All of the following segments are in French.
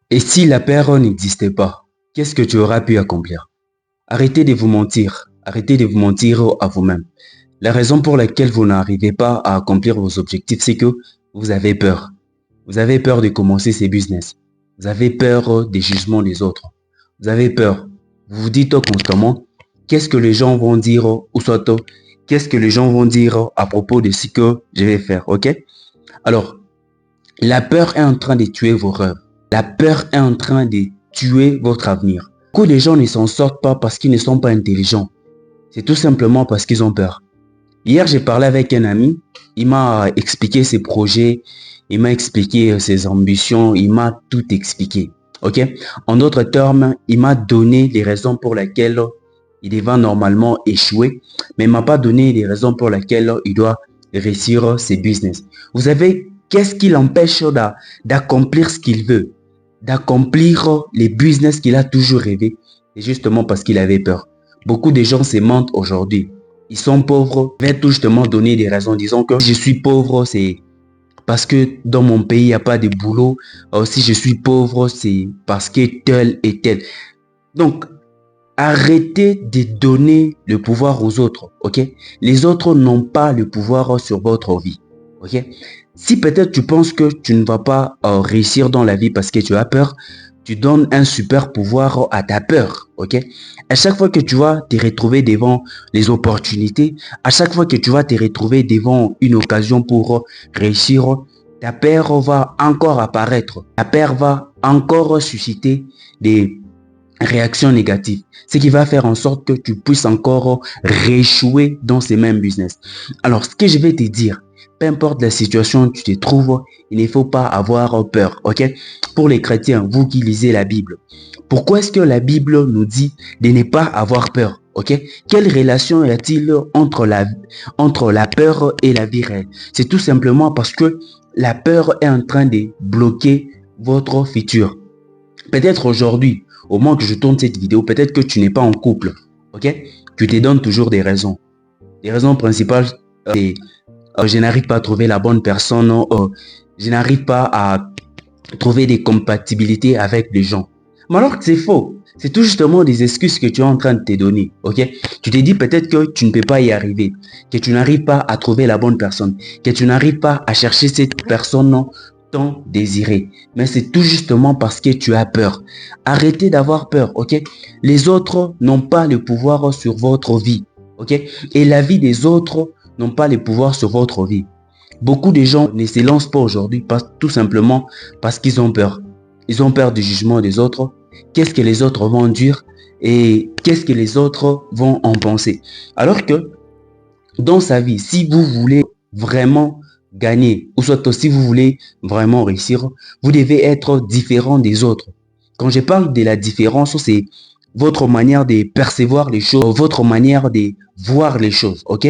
Et si la peur n'existait pas, qu'est-ce que tu auras pu accomplir? Arrêtez de vous mentir. Arrêtez de vous mentir à vous-même. La raison pour laquelle vous n'arrivez pas à accomplir vos objectifs, c'est que vous avez peur. Vous avez peur de commencer ces business. Vous avez peur des jugements des autres. Vous avez peur. Vous vous dites constamment, qu'est-ce que les gens vont dire ou soit qu'est-ce que les gens vont dire à propos de ce que je vais faire, ok? Alors, la peur est en train de tuer vos rêves. La peur est en train de tuer votre avenir. Beaucoup de gens ne s'en sortent pas parce qu'ils ne sont pas intelligents. C'est tout simplement parce qu'ils ont peur. Hier, j'ai parlé avec un ami. Il m'a expliqué ses projets. Il m'a expliqué ses ambitions. Il m'a tout expliqué. Ok? En d'autres termes, il m'a donné les raisons pour lesquelles il devait normalement échouer, mais il m'a pas donné les raisons pour lesquelles il doit réussir ses business. Vous savez, qu'est-ce qui l'empêche d'accomplir ce qu'il veut, d'accomplir les business qu'il a toujours rêvé? C'est justement parce qu'il avait peur. Beaucoup de gens se mentent aujourd'hui. Ils sont pauvres. Je vais tout justement donner des raisons. Disons que je suis pauvre, c'est parce que dans mon pays, il n'y a pas de boulot. Si je suis pauvre, c'est parce que tel et tel. Donc, arrêtez de donner le pouvoir aux autres, ok? Les autres n'ont pas le pouvoir sur votre vie, ok? Si peut-être tu penses que tu ne vas pas réussir dans la vie parce que tu as peur, tu donnes un super pouvoir à ta peur, ok? À chaque fois que tu vas te retrouver devant les opportunités, à chaque fois que tu vas te retrouver devant une occasion pour réussir, ta peur va encore apparaître. Ta peur va encore susciter des réactions négatives. Ce qui va faire en sorte que tu puisses encore rééchouer dans ces mêmes business. Alors, ce que je vais te dire, peu importe la situation où tu te trouves, il ne faut pas avoir peur, ok? Pour les chrétiens, vous qui lisez la Bible, pourquoi est-ce que la Bible nous dit de ne pas avoir peur, ok? Quelle relation y a-t-il entre la peur et la vie réelle? C'est tout simplement parce que la peur est en train de bloquer votre futur. Peut-être aujourd'hui, au moment que je tourne cette vidéo, peut-être que tu n'es pas en couple, ok? Tu te donnes toujours des raisons. Les raisons principales, c'est je n'arrive pas à trouver la bonne personne, je n'arrive pas à trouver des compatibilités avec les gens. Mais alors que c'est faux. C'est tout justement des excuses que tu es en train de te donner, ok? Tu te dis peut-être que tu ne peux pas y arriver, que tu n'arrives pas à trouver la bonne personne, que tu n'arrives pas à chercher cette personne tant désirée. Mais c'est tout justement parce que tu as peur. Arrêtez d'avoir peur, ok? Les autres n'ont pas le pouvoir sur votre vie, ok? Et la vie des autres n'ont pas le pouvoir sur votre vie. Beaucoup de gens ne se lancent pas aujourd'hui tout simplement parce qu'ils ont peur. Ils ont peur du jugement des autres. Qu'est-ce que les autres vont dire et qu'est-ce que les autres vont en penser. Alors que dans sa vie, si vous voulez vraiment gagner, ou soit si vous voulez vraiment réussir, vous devez être différent des autres. Quand je parle de la différence, c'est votre manière de percevoir les choses, votre manière de voir les choses, ok?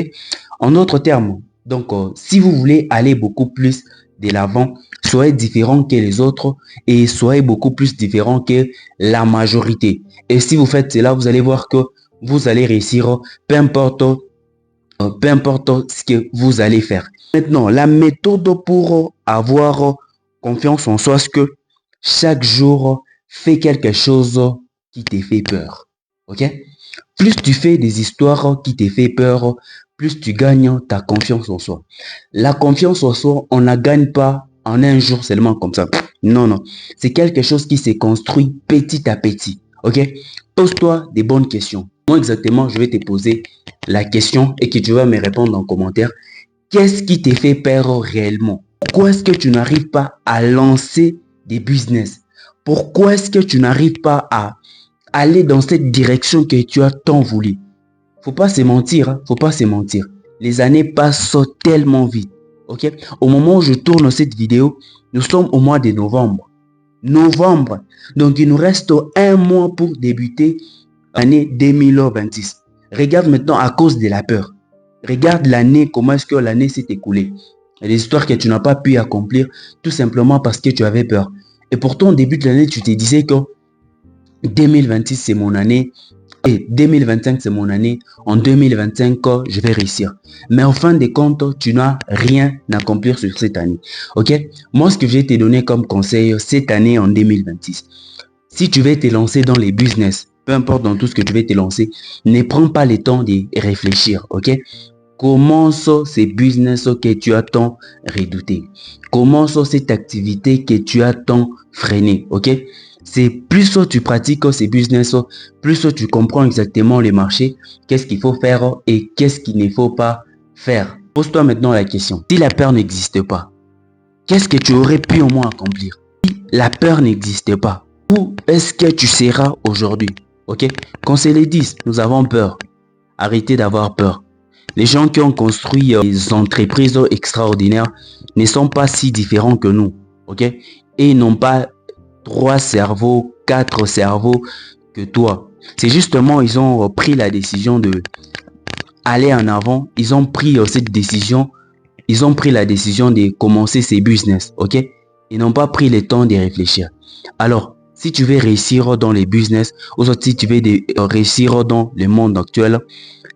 En d'autres termes, donc, si vous voulez aller beaucoup plus de l'avant, soyez différent que les autres et soyez beaucoup plus différent que la majorité. Et si vous faites cela, vous allez voir que vous allez réussir, peu importe ce que vous allez faire. Maintenant, la méthode pour avoir confiance en soi, c'est que chaque jour, fais quelque chose qui te fait peur. Ok? Plus tu fais des histoires qui te fait peur, plus tu gagnes ta confiance en soi. La confiance en soi, on ne la gagne pas en un jour seulement comme ça. Non, non. C'est quelque chose qui se construit petit à petit. Ok? Pose-toi des bonnes questions. Moi, exactement, je vais te poser la question et que tu vas me répondre en commentaire. Qu'est-ce qui te fait peur réellement? Pourquoi est-ce que tu n'arrives pas à lancer des business? Pourquoi est-ce que tu n'arrives pas à aller dans cette direction que tu as tant voulu? Faut pas se mentir, hein? Faut pas se mentir. Les années passent tellement vite. Ok? Au moment où je tourne cette vidéo, nous sommes au mois de novembre. Novembre. Donc il nous reste un mois pour débuter l'année 2026. Regarde maintenant à cause de la peur. Regarde l'année, comment est-ce que l'année s'est écoulée. Les histoires que tu n'as pas pu accomplir tout simplement parce que tu avais peur. Et pourtant, au début de l'année, tu te disais que 2026, c'est mon année. Et 2025, c'est mon année. En 2025, je vais réussir. Mais en fin de compte, tu n'as rien à accomplir sur cette année. Ok? Moi, ce que je vais te donner comme conseil cette année en 2026, si tu veux te lancer dans les business, peu importe dans tout ce que tu veux te lancer, ne prends pas le temps de réfléchir. Ok? Commence ces business que tu as tant redouté. Commence cette activité que tu as tant freiné. Ok? C'est plus tu pratiques ces business, plus tu comprends exactement le marché, qu'est-ce qu'il faut faire et qu'est-ce qu'il ne faut pas faire. Pose-toi maintenant la question. Si la peur n'existe pas, qu'est-ce que tu aurais pu au moins accomplir? Si la peur n'existe pas, où est-ce que tu seras aujourd'hui? Ok? Qu'on se le dise, nous avons peur. Arrêtez d'avoir peur. Les gens qui ont construit des entreprises extraordinaires ne sont pas si différents que nous. Ok? Et ils n'ont pas 3 cerveaux, 4 cerveaux que toi. C'est justement, ils ont pris la décision de aller en avant. Ils ont pris cette décision. Ils ont pris la décision de commencer ces business. Ok? Ils n'ont pas pris le temps de réfléchir. Alors, si tu veux réussir dans les business, ou si tu veux réussir dans le monde actuel,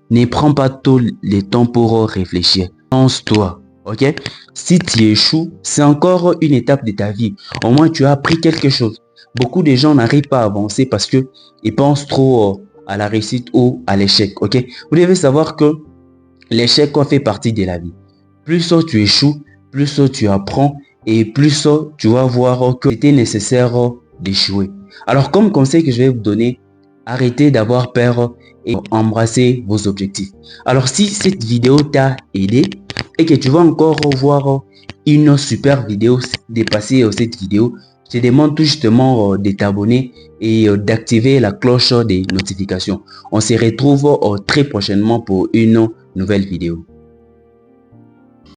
ne prends pas tout le temps pour réfléchir. Pense-toi. Ok? Si tu échoues, c'est encore une étape de ta vie. Au moins, tu as appris quelque chose. Beaucoup de gens n'arrivent pas à avancer parce que ils pensent trop à la réussite ou à l'échec. Ok? Vous devez savoir que l'échec fait partie de la vie. Plus tu échoues, plus tu apprends et plus tu vas voir que c'était nécessaire d'échouer. Alors, comme conseil que je vais vous donner, arrêtez d'avoir peur et embrassez vos objectifs. Alors, si cette vidéo t'a aidé et que tu vas encore voir une super vidéo dépasser cette vidéo, je te demande tout justement de t'abonner et d'activer la cloche des notifications. On se retrouve très prochainement pour une nouvelle vidéo.